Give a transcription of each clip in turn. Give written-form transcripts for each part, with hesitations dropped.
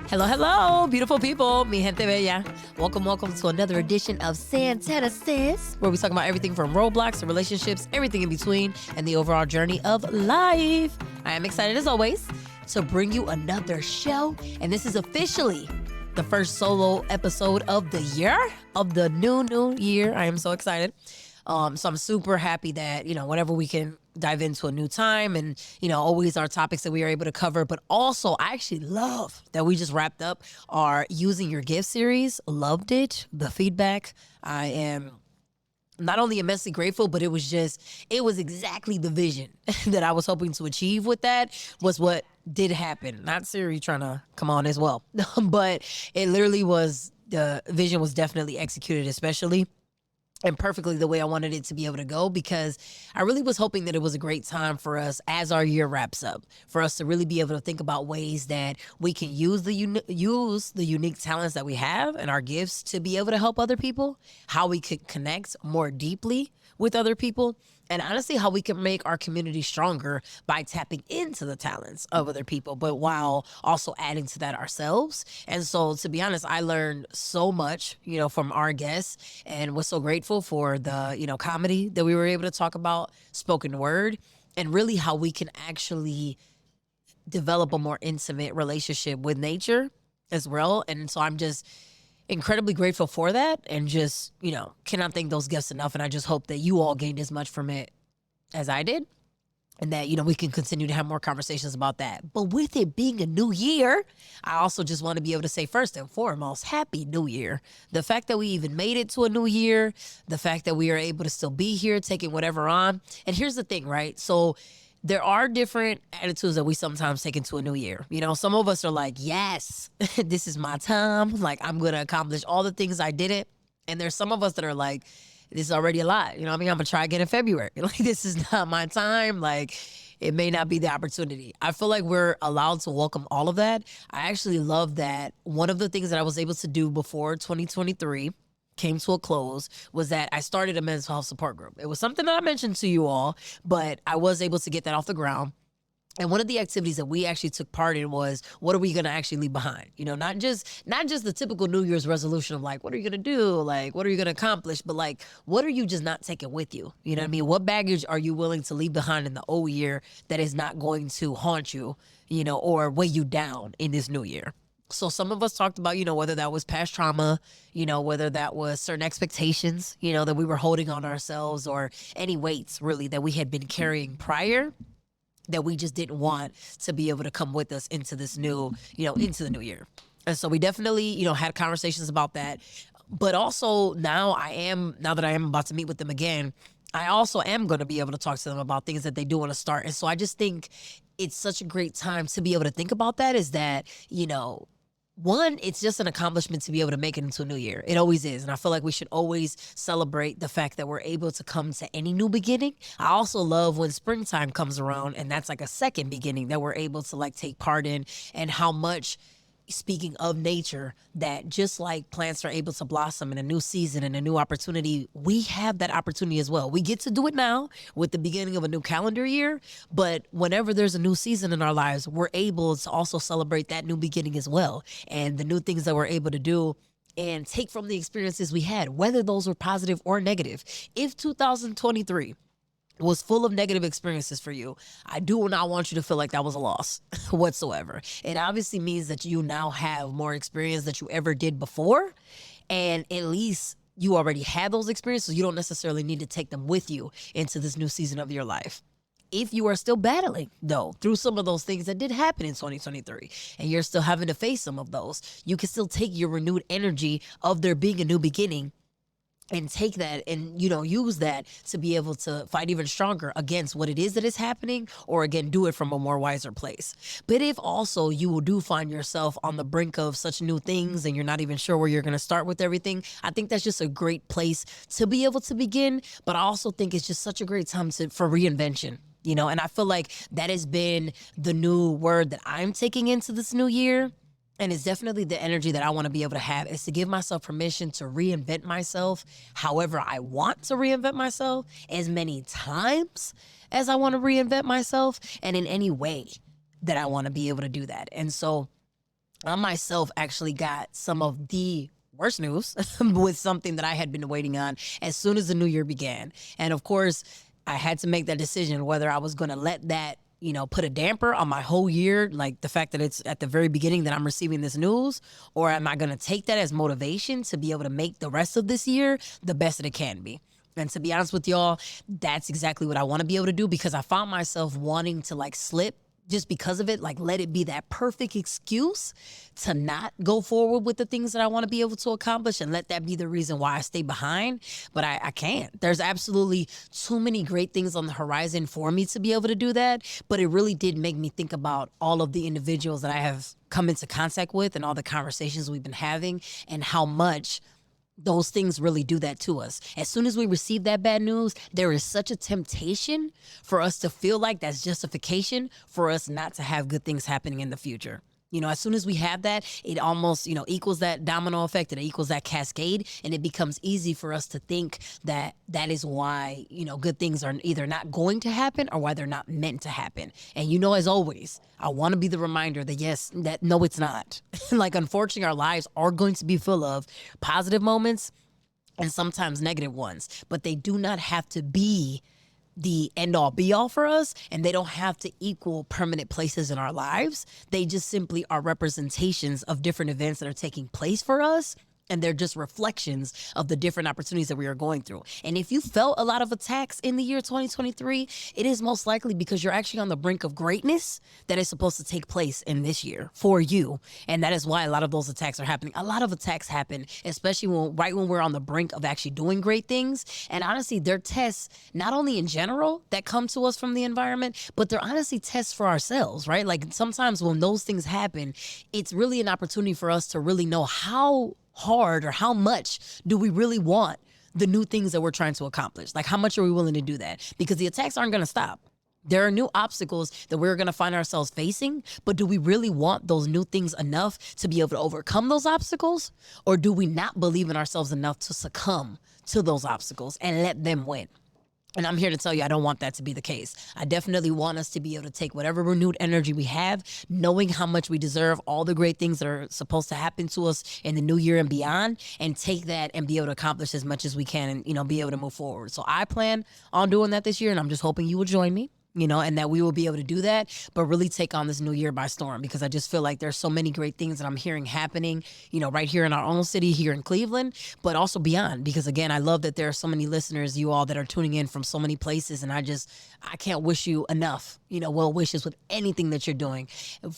Hello, hello, beautiful people, mi gente bella. Welcome to another edition of Santana Says, where we talk about everything from roadblocks to relationships, everything in between, and the overall journey of life. I am excited as always to bring you another show, and this is officially the first solo episode of the year, of the new year. I am so excited. So I'm super happy that, whenever we can dive into a new time and, always our topics that we are able to cover. But also, I actually love that we just wrapped up our Using Your Gift series. Loved it. The feedback. I am not only immensely grateful, but it was exactly the vision that I was hoping to achieve with that was what did happen. Not Siri trying to come on as well, but it literally was, the vision was definitely executed, especially and perfectly the way I wanted it to be able to go, because I really was hoping that it was a great time for us as our year wraps up, for us to really be able to think about ways that we can use the unique talents that we have and our gifts to be able to help other people, how we could connect more deeply with other people, and honestly, how we can make our community stronger by tapping into the talents of other people, but while also adding to that ourselves. And so, to be honest, I learned so much, from our guests, and was so grateful for the, comedy that we were able to talk about, spoken word, and really how we can actually develop a more intimate relationship with nature as well. And so I'm just incredibly grateful for that, and just, cannot thank those guests enough. And I just hope that you all gained as much from it as I did, and that, we can continue to have more conversations about that. But with it being a new year, I also just want to be able to say, first and foremost, Happy New Year. The fact that we even made it to a new year, the fact that we are able to still be here, taking whatever on. And here's the thing, right? So there are different attitudes that we sometimes take into a new year. Some of us are like, yes, this is my time. Like, I'm going to accomplish all the things I didn't. And there's some of us that are like, this is already a lot. I'm going to try again in February. Like, this is not my time. Like, it may not be the opportunity. I feel like we're allowed to welcome all of that. I actually love that one of the things that I was able to do before 2023 came to a close was that I started a mental health support group. It was something that I mentioned to you all, but I was able to get that off the ground. And one of the activities that we actually took part in was, what are we going to actually leave behind? Not just the typical New Year's resolution of like, what are you going to do? Like, what are you going to accomplish? But like, what are you just not taking with you? You know what I mean? What baggage are you willing to leave behind in the old year that is not going to haunt you, or weigh you down in this new year? So some of us talked about, whether that was past trauma, whether that was certain expectations, that we were holding on ourselves, or any weights really that we had been carrying prior that we just didn't want to be able to come with us into this new, into the new year. And so we definitely, had conversations about that. But also now that I am about to meet with them again, I also am going to be able to talk to them about things that they do want to start. And so I just think it's such a great time to be able to think about that, is that, one, it's just an accomplishment to be able to make it into a new year. It always is. And I feel like we should always celebrate the fact that we're able to come to any new beginning. I also love when springtime comes around, and that's like a second beginning that we're able to like take part in, and how much, speaking of nature, that just like plants are able to blossom in a new season and a new opportunity, we have that opportunity as well. We get to do it now with the beginning of a new calendar year, but whenever there's a new season in our lives, we're able to also celebrate that new beginning as well, and the new things that we're able to do and take from the experiences we had, whether those were positive or negative. If 2023 was full of negative experiences for you, I do not want you to feel like that was a loss whatsoever. It obviously means that you now have more experience than you ever did before, and at least you already had those experiences. You don't necessarily need to take them with you into this new season of your life. If you are still battling, though, through some of those things that did happen in 2023, and you're still having to face some of those, you can still take your renewed energy of there being a new beginning and take that and, use that to be able to fight even stronger against what it is that is happening, or again, do it from a more wiser place. But if also you do find yourself on the brink of such new things and you're not even sure where you're going to start with everything, I think that's just a great place to be able to begin. But I also think it's just such a great time for reinvention. And I feel like that has been the new word that I'm taking into this new year. And it's definitely the energy that I want to be able to have, is to give myself permission to reinvent myself however I want to reinvent myself, as many times as I want to reinvent myself, and in any way that I want to be able to do that. And so I myself actually got some of the worst news with something that I had been waiting on as soon as the new year began. And of course, I had to make that decision whether I was going to let that, put a damper on my whole year, like the fact that it's at the very beginning that I'm receiving this news, or am I going to take that as motivation to be able to make the rest of this year the best that it can be? And to be honest with y'all, that's exactly what I want to be able to do, because I found myself wanting to like slip just because of it, like let it be that perfect excuse to not go forward with the things that I want to be able to accomplish, and let that be the reason why I stay behind. But I can't. There's absolutely too many great things on the horizon for me to be able to do that. But it really did make me think about all of the individuals that I have come into contact with and all the conversations we've been having, and how much those things really do that to us. As soon as we receive that bad news, there is such a temptation for us to feel like that's justification for us not to have good things happening in the future. As soon as we have that, it almost, equals that domino effect, and it equals that cascade, and it becomes easy for us to think that that is why, good things are either not going to happen or why they're not meant to happen. And as always, I want to be the reminder that no, it's not. Like, unfortunately, our lives are going to be full of positive moments and sometimes negative ones, but they do not have to be the end all be all for us, and they don't have to equal permanent places in our lives. They just simply are representations of different events that are taking place for us. And they're just reflections of the different opportunities that we are going through. And if you felt a lot of attacks in the year 2023, it is most likely because you're actually on the brink of greatness that is supposed to take place in this year for you. And that is why a lot of those attacks are happening. A lot of attacks happen, especially right when we're on the brink of actually doing great things. And honestly, they're tests, not only in general that come to us from the environment, but they're honestly tests for ourselves, right? Like, sometimes when those things happen, it's really an opportunity for us to really know how hard or how much do we really want the new things that we're trying to accomplish. Like, how much are we willing to do that? Because the attacks aren't going to stop. There are new obstacles that we're going to find ourselves facing, but do we really want those new things enough to be able to overcome those obstacles? Or do we not believe in ourselves enough to succumb to those obstacles and let them win? And I'm here to tell you, I don't want that to be the case. I definitely want us to be able to take whatever renewed energy we have, knowing how much we deserve all the great things that are supposed to happen to us in the new year and beyond, and take that and be able to accomplish as much as we can and, be able to move forward. So I plan on doing that this year, and I'm just hoping you will join me. And that we will be able to do that, but really take on this new year by storm, because I just feel like there's so many great things that I'm hearing happening, right here in our own city, here in Cleveland, but also beyond, because again, I love that there are so many listeners, you all, that are tuning in from so many places. And I can't wish you enough, well wishes with anything that you're doing,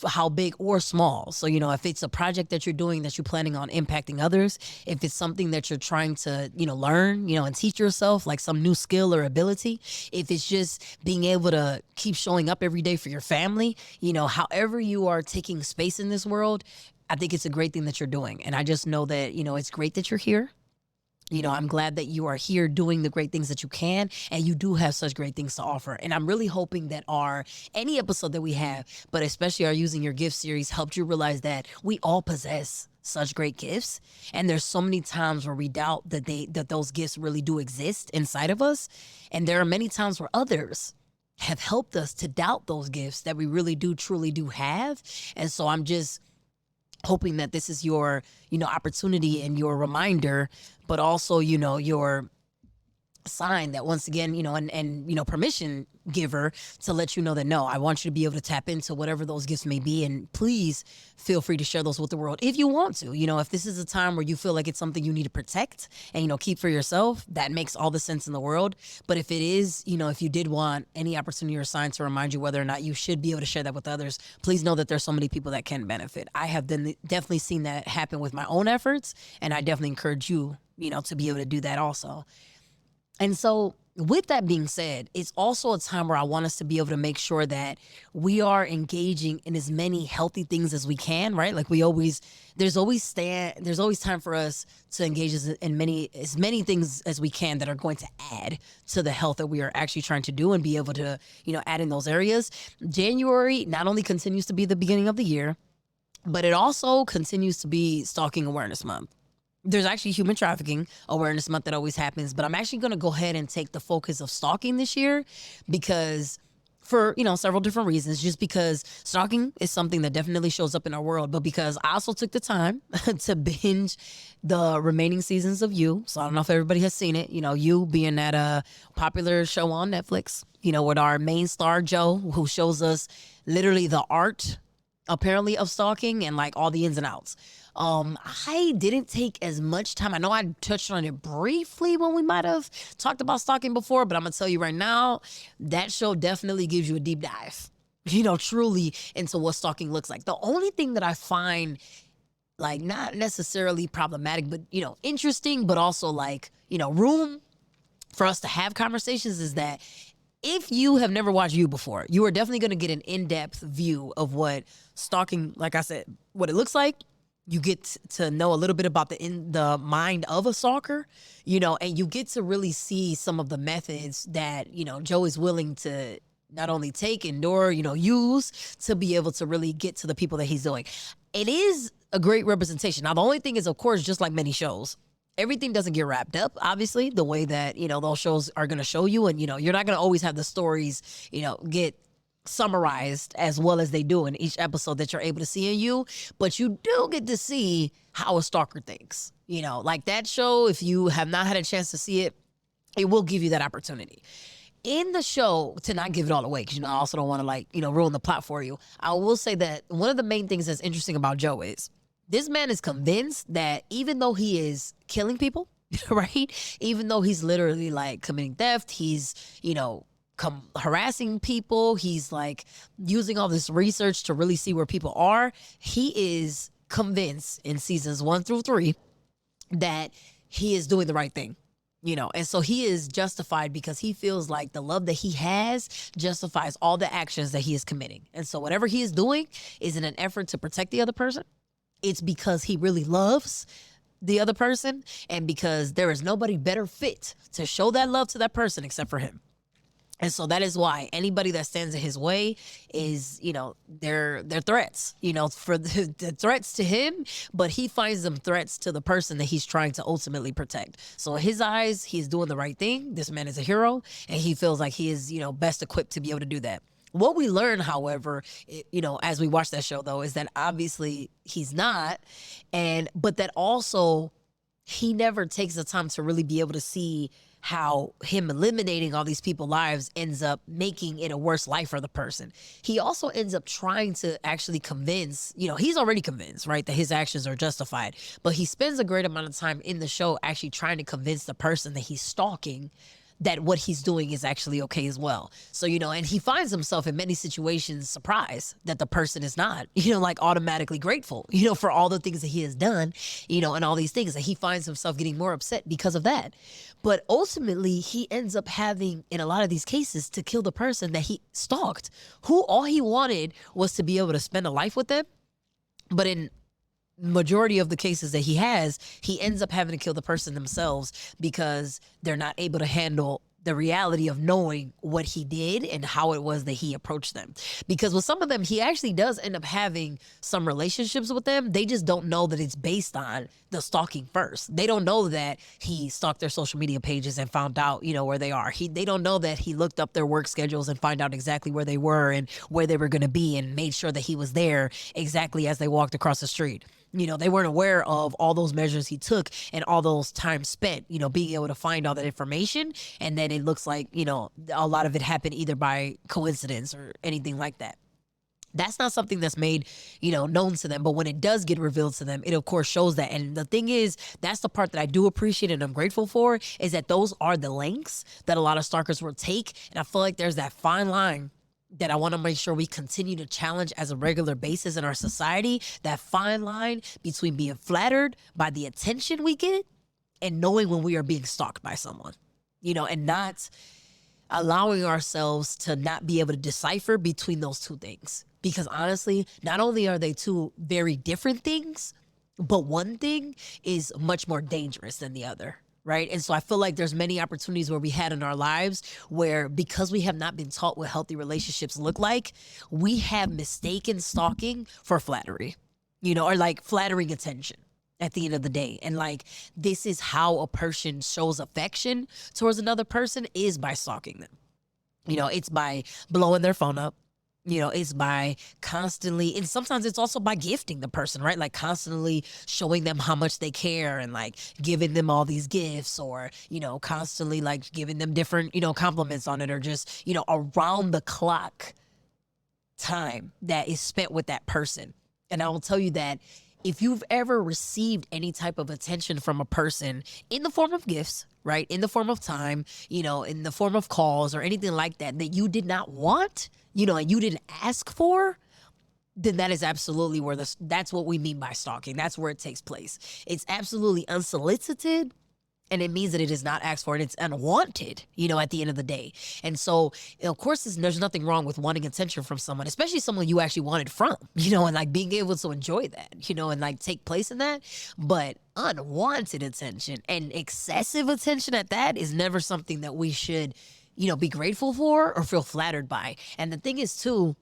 how big or small. So, if it's a project that you're doing that you're planning on impacting others, if it's something that you're trying to, learn, and teach yourself, like some new skill or ability, if it's just being able to keep showing up every day for your family, however you are taking space in this world, I think it's a great thing that you're doing. And I just know that, it's great that you're here. I'm glad that you are here doing the great things that you can, and you do have such great things to offer. And I'm really hoping that any episode that we have, but especially our Using Your Gift series, helped you realize that we all possess such great gifts. And there's so many times where we doubt that those gifts really do exist inside of us. And there are many times where others have helped us to doubt those gifts that we really do truly do have. And so I'm just hoping that this is your, opportunity and your reminder, but also, your sign that once again, and permission giver to let you know that, no, I want you to be able to tap into whatever those gifts may be. And please feel free to share those with the world if you want to. If this is a time where you feel like it's something you need to protect and, keep for yourself, that makes all the sense in the world. But if it is, if you did want any opportunity or sign to remind you whether or not you should be able to share that with others, please know that there's so many people that can benefit. I have definitely seen that happen with my own efforts, and I definitely encourage you, to be able to do that also. And so with that being said, it's also a time where I want us to be able to make sure that we are engaging in as many healthy things as we can, right? Like there's always time for us to engage in as many things as we can that are going to add to the health that we are actually trying to do, and be able to, add in those areas. January not only continues to be the beginning of the year, but it also continues to be Stalking Awareness Month. There's actually Human Trafficking Awareness Month that always happens, but I'm actually going to go ahead and take the focus of stalking this year, because for, several different reasons, just because stalking is something that definitely shows up in our world, but because I also took the time to binge the remaining seasons of You. So I don't know if everybody has seen it, You being that popular show on Netflix, with our main star, Joe, who shows us literally the art, apparently, of stalking and like all the ins and outs. I didn't take as much time. I know I touched on it briefly when we might have talked about stalking before, but I'm gonna tell you right now, that show definitely gives you a deep dive, truly into what stalking looks like. The only thing that I find like not necessarily problematic, but interesting, but also like, room for us to have conversations is that if you have never watched You before, you are definitely going to get an in-depth view of what stalking, like I said, what it looks like. You get to know a little bit about the mind of a stalker, and you get to really see some of the methods that, Joe is willing to not only take, endure, use to be able to really get to the people that he's doing. It is a great representation. Now, the only thing is, of course, just like many shows, everything doesn't get wrapped up, obviously, the way that, those shows are going to show you. And, you're not going to always have the stories, get summarized as well as they do in each episode that you're able to see in You. But you do get to see how a stalker thinks. Like that show, if you have not had a chance to see it, it will give you that opportunity. In the show, to not give it all away, because I also don't want to ruin the plot for you, I will say that one of the main things that's interesting about Joe is this man is convinced that even though he is killing people, right? Even though he's literally like committing theft, he's, harassing people, he's like using all this research to really see where people are. He is convinced in seasons 1 through 3 that he is doing the right thing. And so he is justified because he feels like the love that he has justifies all the actions that he is committing. And so whatever he is doing is in an effort to protect the other person. It's because he really loves the other person and because there is nobody better fit to show that love to that person except for him. And so that is why anybody that stands in his way is, they're threats, for the threats to him, but he finds them threats to the person that he's trying to ultimately protect. So in his eyes, he's doing the right thing. This man is a hero, and he feels like he is, best equipped to be able to do that. What we learn, however, as we watch that show, though, is that obviously he's not, but that also he never takes the time to really be able to see how him eliminating all these people's lives ends up making it a worse life for the person. He also ends up trying to actually convince, he's already convinced, right, that his actions are justified, but he spends a great amount of time in the show actually trying to convince the person that he's stalking that what he's doing is actually okay as well. So, and he finds himself in many situations surprised that the person is not, like automatically grateful, for all the things that he has done, and all these things, that he finds himself getting more upset because of that. But ultimately, he ends up having, in a lot of these cases, to kill the person that he stalked, who all he wanted was to be able to spend a life with them. But in majority of the cases that he has, he ends up having to kill the person themselves because they're not able to handle the reality of knowing what he did and how it was that he approached them. Because with some of them, he actually does end up having some relationships with them. They just don't know that it's based on the stalking first. They don't know that he stalked their social media pages and found out, where they are. They don't know that he looked up their work schedules and find out exactly where they were and where they were going to be and made sure that he was there exactly as they walked across the street. They weren't aware of all those measures he took and all those time spent, being able to find all that information. And then it looks like, a lot of it happened either by coincidence or anything like that. That's not something that's made, known to them. But when it does get revealed to them, it of course shows that. And the thing is, that's the part that I do appreciate and I'm grateful for, is that those are the lengths that a lot of stalkers will take. And I feel like there's that fine line that I want to make sure we continue to challenge as a regular basis in our society, that fine line between being flattered by the attention we get and knowing when we are being stalked by someone, and not allowing ourselves to not be able to decipher between those two things. Because honestly, not only are they two very different things, but one thing is much more dangerous than the other. Right. And so I feel like there's many opportunities where we had in our lives where, because we have not been taught what healthy relationships look like, we have mistaken stalking for flattery, or like flattering attention at the end of the day. And like, this is how a person shows affection towards another person, is by stalking them. It's by blowing their phone up. It's by constantly, and sometimes it's also by gifting the person, right? Like constantly showing them how much they care and like giving them all these gifts, or, constantly like giving them different, compliments on it, or just, around the clock time that is spent with that person. And I will tell you that if you've ever received any type of attention from a person in the form of gifts, right, in the form of time, in the form of calls or anything like that, that you did not want, and you didn't ask for, then that is absolutely where that's what we mean by stalking. That's where it takes place. It's absolutely unsolicited. And it means that it is not asked for and it's unwanted, at the end of the day. And so, of course, there's nothing wrong with wanting attention from someone, especially someone you actually wanted from, and like being able to enjoy that, and like take place in that. But unwanted attention and excessive attention at that is never something that we should, be grateful for or feel flattered by. And the thing is, too,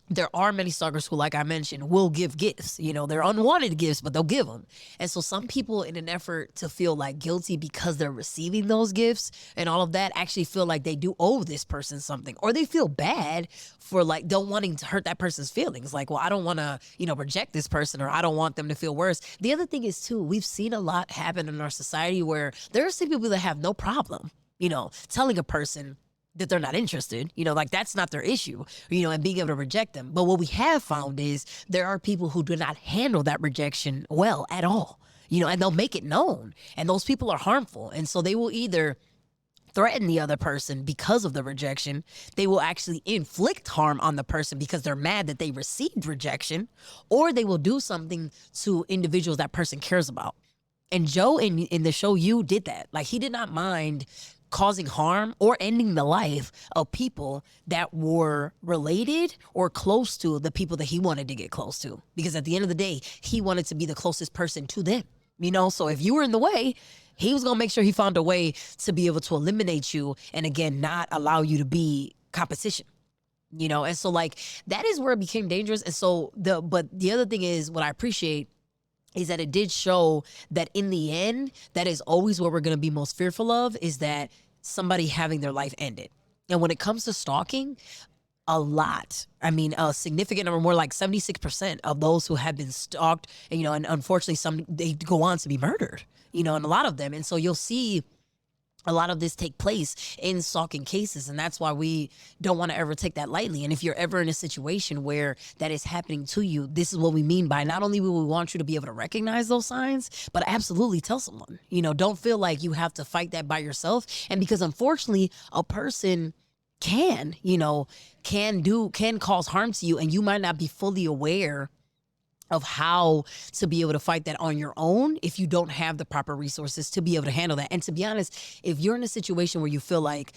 there are many stalkers who, like I mentioned, will give gifts. They're unwanted gifts, but they'll give them. And so some people, in an effort to feel like guilty because they're receiving those gifts and all of that, actually feel like they do owe this person something, or they feel bad for like don't wanting to hurt that person's feelings. Like, well, I don't want to, reject this person, or I don't want them to feel worse. The other thing is, too, we've seen a lot happen in our society where there are some people that have no problem, telling a person that they're not interested, like that's not their issue, and being able to reject them. But what we have found is there are people who do not handle that rejection well at all, and they'll make it known. And those people are harmful. And so they will either threaten the other person because of the rejection. They will actually inflict harm on the person because they're mad that they received rejection, or they will do something to individuals that person cares about. And Joe in the show You did that. Like, he did not mind causing harm or ending the life of people that were related or close to the people that he wanted to get close to. Because at the end of the day, he wanted to be the closest person to them. So if you were in the way, he was going to make sure he found a way to be able to eliminate you and, again, not allow you to be competition. And so like that is where it became dangerous. And so but the other thing is, what I appreciate is that it did show that in the end, that is always what we're going to be most fearful of, is that somebody having their life ended. And when it comes to stalking, a significant number, more like 76% of those who have been stalked, and unfortunately they go on to be murdered, and a lot of them. And so you'll see a lot of this take place in stalking cases, and that's why we don't want to ever take that lightly. And if you're ever in a situation where that is happening to you, this is what we mean by not only will we want you to be able to recognize those signs, but absolutely tell someone. Don't feel like you have to fight that by yourself. And because unfortunately, a person can cause harm to you, and you might not be fully aware of how to be able to fight that on your own if you don't have the proper resources to be able to handle that. And to be honest, if you're in a situation where you feel like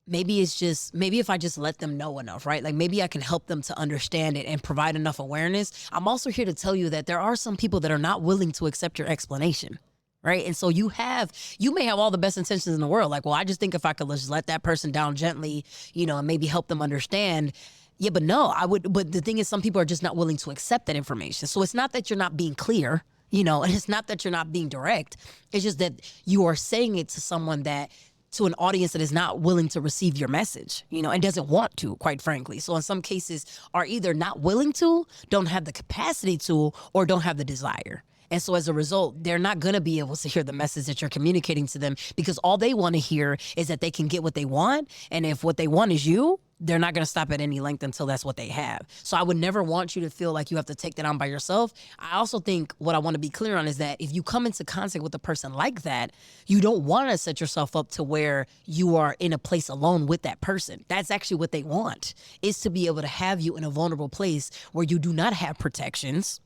maybe if I just let them know enough, right? Like maybe I can help them to understand it and provide enough awareness. I'm also here to tell you that there are some people that are not willing to accept your explanation. Right. And so you may have all the best intentions in the world. Like, well, I just think if I could just let that person down gently, and maybe help them understand. Yeah, but no, I would. But the thing is, some people are just not willing to accept that information. So it's not that you're not being clear, and it's not that you're not being direct. It's just that you are saying it to an audience that is not willing to receive your message, and doesn't want to, quite frankly. So in some cases are either not willing to, don't have the capacity to, or don't have the desire. And so as a result, they're not going to be able to hear the message that you're communicating to them, because all they want to hear is that they can get what they want. And if what they want is you, they're not going to stop at any length until that's what they have. So I would never want you to feel like you have to take that on by yourself. I also think what I want to be clear on is that if you come into contact with a person like that, you don't want to set yourself up to where you are in a place alone with that person. That's actually what they want, is to be able to have you in a vulnerable place where you do not have protections,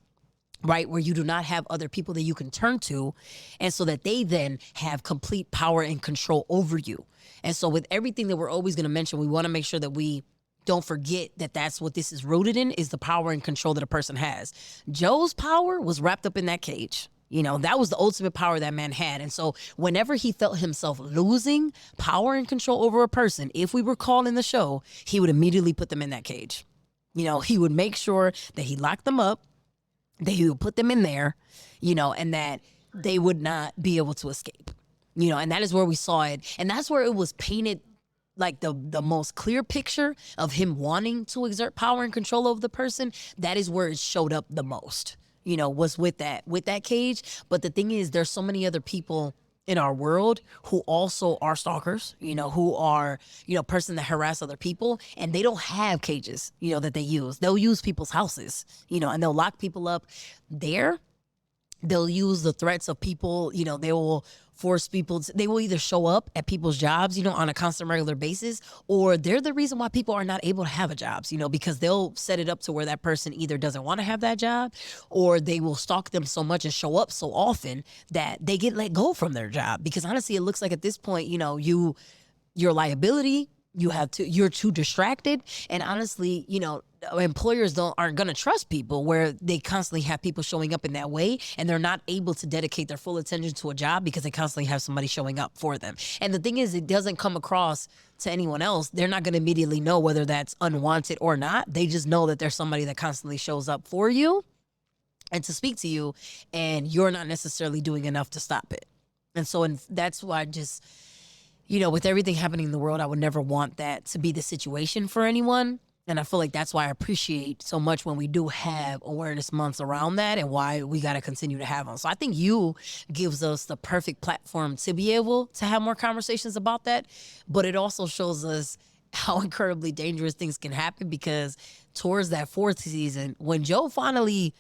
right? Where you do not have other people that you can turn to, and so that they then have complete power and control over you. And so with everything that we're always going to mention, we want to make sure that we don't forget that that's what this is rooted in, is the power and control that a person has. Joe's power was wrapped up in that cage. That was the ultimate power that man had. And so whenever he felt himself losing power and control over a person, if we were called in the show, he would immediately put them in that cage. He would make sure that he locked them up, that he would put them in there, and that they would not be able to escape. And that is where we saw it. And that's where it was painted like the most clear picture of him wanting to exert power and control over the person, that is where it showed up the most, was with that cage. But the thing is, there's so many other people in our world who also are stalkers, who are, person that harass other people, and they don't have cages, that they use. They'll use people's houses, and they'll lock people up there. They'll use the threats of people, they will force people they will either show up at people's jobs, on a constant regular basis, or they're the reason why people are not able to have a jobs, because they'll set it up to where that person either doesn't want to have that job, or they will stalk them so much and show up so often that they get let go from their job. Because honestly, it looks like at this point, your liability, you're too distracted. And honestly, employers aren't going to trust people where they constantly have people showing up in that way, and they're not able to dedicate their full attention to a job because they constantly have somebody showing up for them. And the thing is, it doesn't come across to anyone else. They're not going to immediately know whether that's unwanted or not. They just know that there's somebody that constantly shows up for you and to speak to you, and you're not necessarily doing enough to stop it. And so that's why I just, with everything happening in the world, I would never want that to be the situation for anyone. And I feel like that's why I appreciate so much when we do have awareness months around that, and why we got to continue to have them. So I think you gives us the perfect platform to be able to have more conversations about that. But it also shows us how incredibly dangerous things can happen, because towards that fourth season, when Joe finally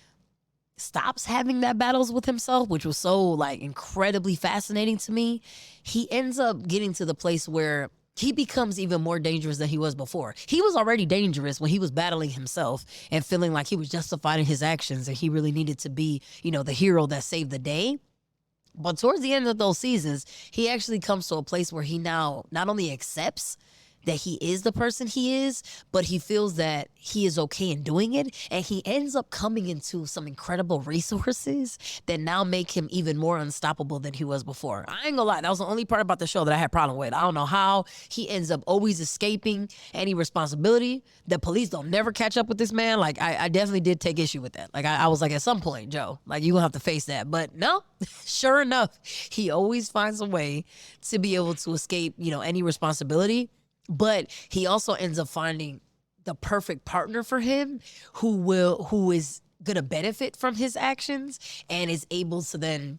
stops having that battles with himself, which was so like incredibly fascinating to me, he ends up getting to the place where he becomes even more dangerous than he was before. He was already dangerous when he was battling himself and feeling like he was justified in his actions and he really needed to be, the hero that saved the day. But towards the end of those seasons, he actually comes to a place where he now not only accepts that he is the person he is, but he feels that he is okay in doing it. And he ends up coming into some incredible resources that now make him even more unstoppable than he was before. I ain't gonna lie, that was the only part about the show that I had a problem with. I don't know how he ends up always escaping any responsibility. The police don't never catch up with this man. Like, I definitely did take issue with that. Like, I was like, at some point, Joe, like, you gonna have to face that. But no, sure enough, he always finds a way to be able to escape, any responsibility. But he also ends up finding the perfect partner for him who is going to benefit from his actions and is able to then,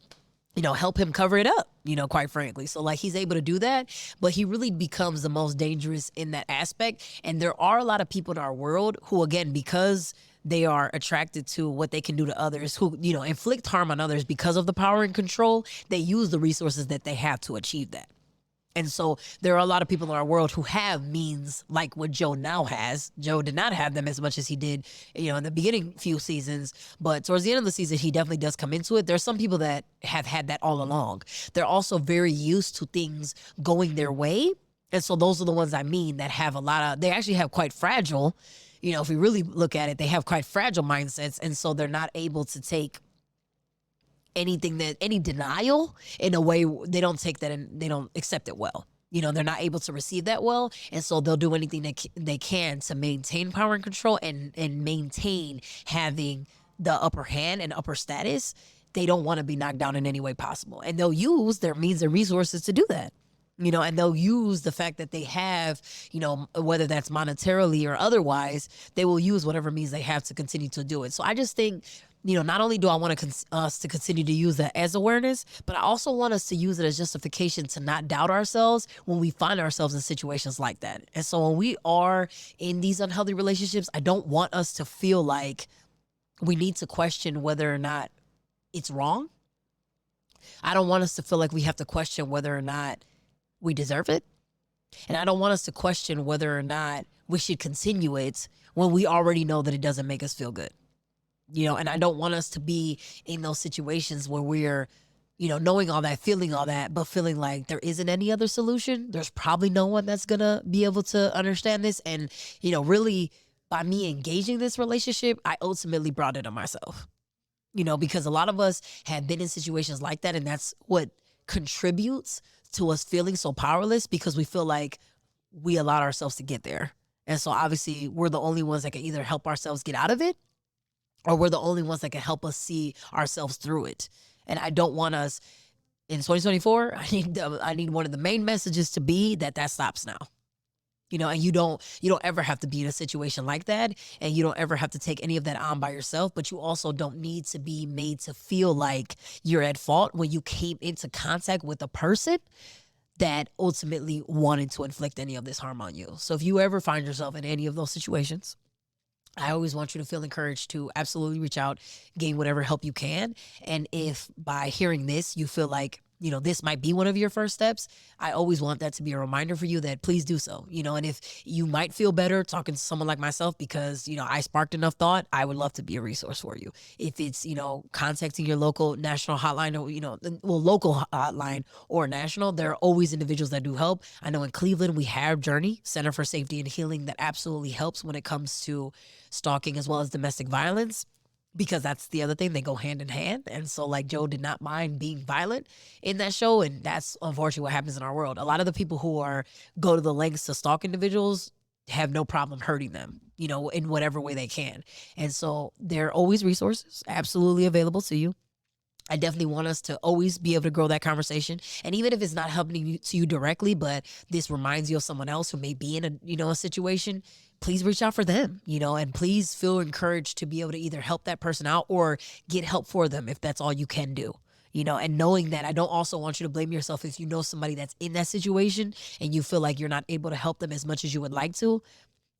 help him cover it up, quite frankly. So like, he's able to do that, but he really becomes the most dangerous in that aspect. And there are a lot of people in our world who, again, because they are attracted to what they can do to others, who, inflict harm on others because of the power and control, they use the resources that they have to achieve that. And so there are a lot of people in our world who have means like what Joe now has. Joe did not have them as much as he did, in the beginning few seasons. But towards the end of the season, he definitely does come into it. There's some people that have had that all along. They're also very used to things going their way. And so those are the ones I mean that have they actually have quite fragile, if we really look at it, they have quite fragile mindsets. And so they're not able to take any denial in a way. They don't take that and they don't accept it well. They're not able to receive that well. And so they'll do anything they can to maintain power and control and maintain having the upper hand and upper status. They don't want to be knocked down in any way possible. And they'll use their means and resources to do that. And they'll use the fact that they have, whether that's monetarily or otherwise, they will use whatever means they have to continue to do it. So I just think, not only do I want us to continue to use that as awareness, but I also want us to use it as justification to not doubt ourselves when we find ourselves in situations like that. And so when we are in these unhealthy relationships, I don't want us to feel like we need to question whether or not it's wrong. I don't want us to feel like we have to question whether or not we deserve it. And I don't want us to question whether or not we should continue it when we already know that it doesn't make us feel good. And I don't want us to be in those situations where we're, knowing all that, feeling all that, but feeling like there isn't any other solution. There's probably no one that's going to be able to understand this. And, really by me engaging this relationship, I ultimately brought it on myself, because a lot of us have been in situations like that. And that's what contributes to us feeling so powerless, because we feel like we allowed ourselves to get there. And so obviously we're the only ones that can either help ourselves get out of it, or we're the only ones that can help us see ourselves through it. And I don't want us in 2024. I need one of the main messages to be that stops now. And you don't ever have to be in a situation like that, and you don't ever have to take any of that on by yourself, but you also don't need to be made to feel like you're at fault when you came into contact with a person that ultimately wanted to inflict any of this harm on you. So if you ever find yourself in any of those situations, I always want you to feel encouraged to absolutely reach out, gain whatever help you can. And if by hearing this, you feel like, this might be one of your first steps, I always want that to be a reminder for you that please do so. And if you might feel better talking to someone like myself because, I sparked enough thought, I would love to be a resource for you. If it's, contacting your local national hotline or, local hotline or national, there are always individuals that do help. I know in Cleveland, we have Journey, Center for Safety and Healing, that absolutely helps when it comes to stalking as well as domestic violence, because that's the other thing, they go hand in hand. And so like Joe did not mind being violent in that show, and that's unfortunately what happens in our world. A lot of the people who go to the lengths to stalk individuals have no problem hurting them, in whatever way they can. And so there are always resources absolutely available to you. I definitely want us to always be able to grow that conversation. And even if it's not helping you to you directly, but this reminds you of someone else who may be in a situation, please reach out for them, and please feel encouraged to be able to either help that person out or get help for them if that's all you can do. And knowing that, I don't also want you to blame yourself if you know somebody that's in that situation and you feel like you're not able to help them as much as you would like to.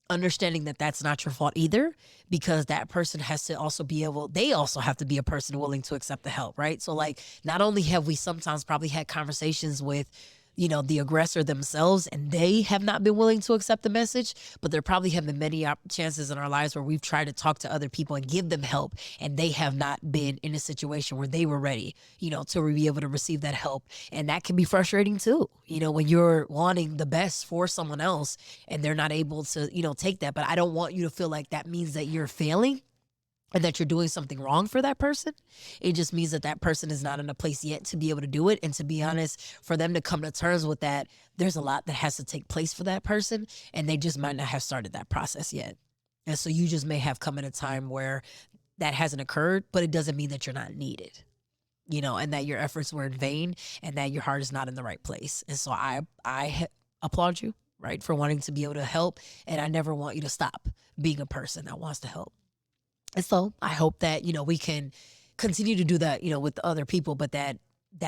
Understanding that that's not your fault either, because that person has to also they also have to be a person willing to accept the help, right? So like, not only have we sometimes probably had conversations with, the aggressor themselves and they have not been willing to accept the message, but there probably have been many chances in our lives where we've tried to talk to other people and give them help, and they have not been in a situation where they were ready, to be able to receive that help. And that can be frustrating too, when you're wanting the best for someone else and they're not able to, take that. But I don't want you to feel like that means that you're failing and that you're doing something wrong for that person. It just means that that person is not in a place yet to be able to do it. And to be honest, for them to come to terms with that, there's a lot that has to take place for that person, and they just might not have started that process yet. And so you just may have come in a time where that hasn't occurred, but it doesn't mean that you're not needed, and that your efforts were in vain and that your heart is not in the right place. And so I applaud you, right, for wanting to be able to help. And I never want you to stop being a person that wants to help. And so I hope that, we can continue to do that, with other people, but that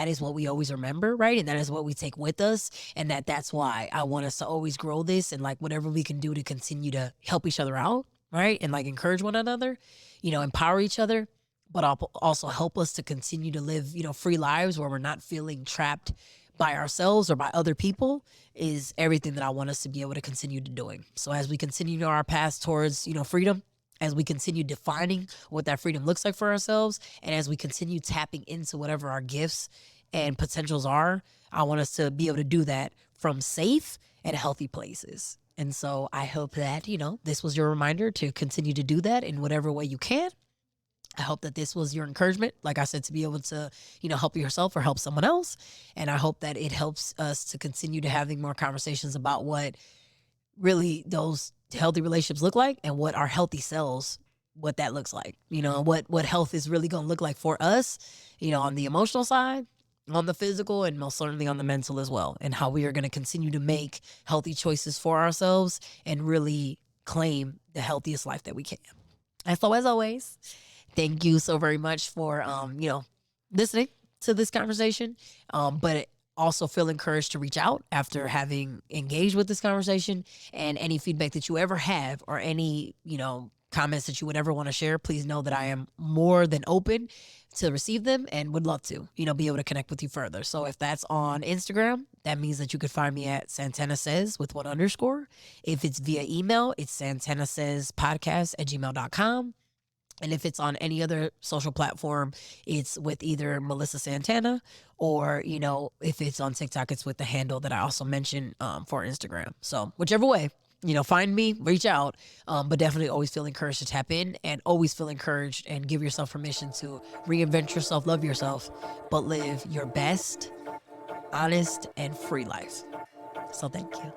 is what we always remember, right? And that is what we take with us. And that's why I want us to always grow this, and like whatever we can do to continue to help each other out, right? And like encourage one another, empower each other, but also help us to continue to live, free lives where we're not feeling trapped by ourselves or by other people, is everything that I want us to be able to continue to doing. So as we continue our path towards, freedom, as we continue defining what that freedom looks like for ourselves, and as we continue tapping into whatever our gifts and potentials are, I want us to be able to do that from safe and healthy places. And so I hope that, this was your reminder to continue to do that in whatever way you can. I hope that this was your encouragement, like I said, to be able to, help yourself or help someone else. And I hope that it helps us to continue to having more conversations about what really those healthy relationships look like, and what our healthy selves, what that looks like, what health is really going to look like for us, on the emotional side, on the physical, and most certainly on the mental as well, and how we are going to continue to make healthy choices for ourselves and really claim the healthiest life that we can. And so as always, thank you so very much for, listening to this conversation. But also feel encouraged to reach out after having engaged with this conversation, and any feedback that you ever have, or any, comments that you would ever want to share, please know that I am more than open to receive them and would love to, be able to connect with you further. So if that's on Instagram, that means that you could find me at Santana Says with 1_. If it's via email, it's santanasayspodcast@gmail.com. And if it's on any other social platform, it's with either Melissa Santana, or, if it's on TikTok, it's with the handle that I also mentioned for Instagram. So whichever way, find me, reach out, but definitely always feel encouraged to tap in, and always feel encouraged and give yourself permission to reinvent yourself, love yourself, but live your best, honest, and free life. So thank you.